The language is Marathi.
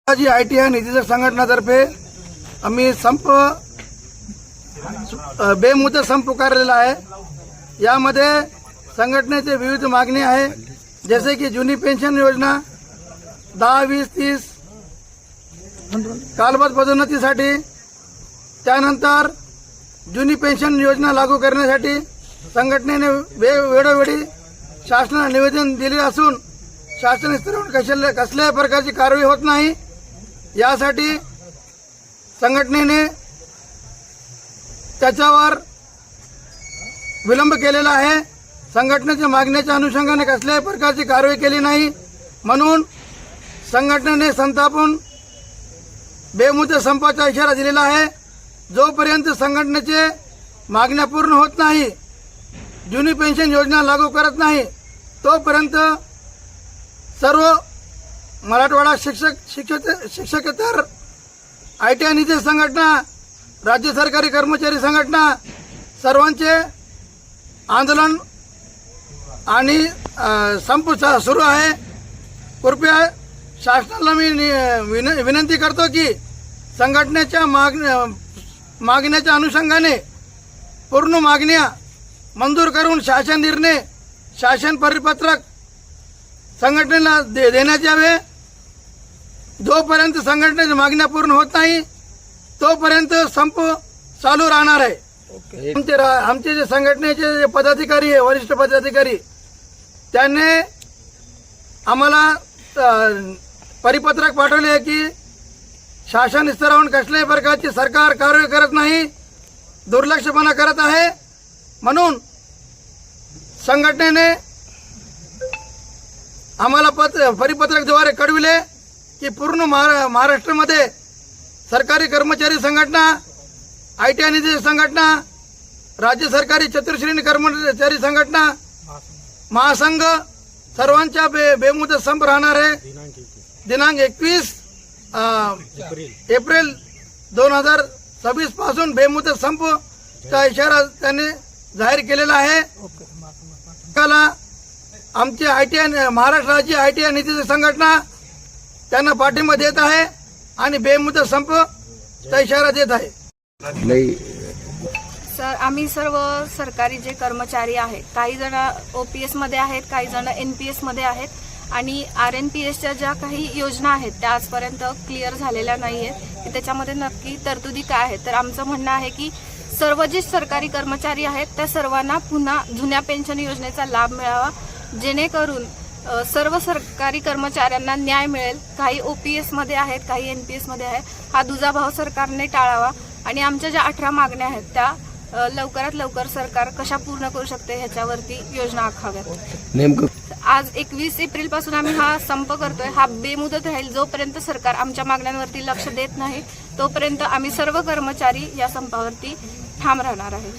ITI निधीच्या संघटनातर्फे आम्ही बेमुदत संप पुकारलेला आहे। यामध्ये संघटनेचे विविध मागणी आहे, जसे की जुनी पेन्शन योजना 10, 20, 30 कालबाद पदोन्नतीसाठी, त्यानंतर जुनी पेन्शन योजना लागू करण्यासाठी संघटनेने वेळोवेळी शासनाला निवेदन दिले असून शासन स्तरावर कसल्याही प्रकारची कारवाई होत नाही। यासाठी संघटनेने त्याच्यावर विलंब केलेला आहे। संघटनेच्या मागण्याच्या अनुषंगाने कसल्याही प्रकारची कारवाई केली नाही, म्हणून संघटनेने संतापून बेमुदत संपाचा इशारा दिलेला आहे। जोपर्यंत संघटनेचे मागण्या पूर्ण होत नाही, जुनी पेन्शन योजना लागू करत नाही, तोपर्यंत सर्व मराठवाडा शिक्षकेतर ITI निधी संघटना, राज्य सरकारी कर्मचारी संघटना सर्वांचे आंदोलन आणि संप सुरू आहे। कृपया शासनाला मी विनंती करतो की संघटनेच्या मागण्याच्या अनुषंगाने पूर्ण मागण्या मंजूर करून शासन निर्णय, शासन परिपत्रक संघटनेला देण्यात यावे। जोपर्यंत संघटनेच्या मागण्या पूर्ण होत नाही, तोपर्यंत संप चालू राहणार आहे। आमचे जे संघटनेचे जे पदाधिकारी आहे, वरिष्ठ पदाधिकारी, त्यांनी आम्हाला परिपत्रक पाठवले आहे की शासन स्तरावर कसल्याही प्रकारची सरकार कारवाई करत नाही, दुर्लक्षपणा करत आहे। म्हणून संघटनेने आम्हाला परिपत्रकद्वारे कळविले की पूर्ण महाराष्ट्रामध्ये सरकारी कर्मचारी संघटना, ITI निधी संघटना, राज्य सरकारी चतुश्रेणी कर्मचारी संघटना, महासंघ सर्वांच्या बेमुदत संप राहणार आहे। दिनांक 21 एप्रिल 2026 पासून बेमुदत संपचा इशारा त्यांनी जाहीर केलेला आहे। आमचे महाराष्ट्र राज्य ITI निधी संघटना त्यांना पाठिंबा देत आहे आणि बेमुदत संपचा इशारा देत आहे। सर, आम्ही सर्व सरकारी जे कर्मचारी आहेत, काही जण OPS मध्ये आहेत, काही जण NPS मध्ये आहेत आणि RNPSच्या ज्या काही योजना आहेत त्या आजपर्यंत क्लिअर झालेल्या नाही आहेत की त्याच्यामध्ये नक्की तरतुदी काय आहेत। तर आमचं म्हणणं आहे की सर्व जे सरकारी कर्मचारी आहेत त्या सर्वांना पुन्हा जुन्या पेन्शन योजनेचा लाभ मिळावा, जेणेकरून सर्व सरकारी कर्मचाऱ्यांना न्याय मिळेल। काही OPS मध्ये आहेत, काही NPS मध्ये आहेत। हा दुजाभाव सरकारने टाळावा आणि आमच्या ज्या 18 मागण्या आहेत त्या लवकरात लवकर सरकार कशा पूर्ण करू शकते ह्याच्यावरती योजना आखाव्यात। नेमकं आज 21 एप्रिल पासून आम्ही हा संप करतोय। हा बेमुदत राहील। जोपर्यंत सरकार आमच्या मागण्यांवरती लक्ष देत नाही, तोपर्यंत आम्ही सर्व कर्मचारी या संपावरती ठाम राहणार आहे।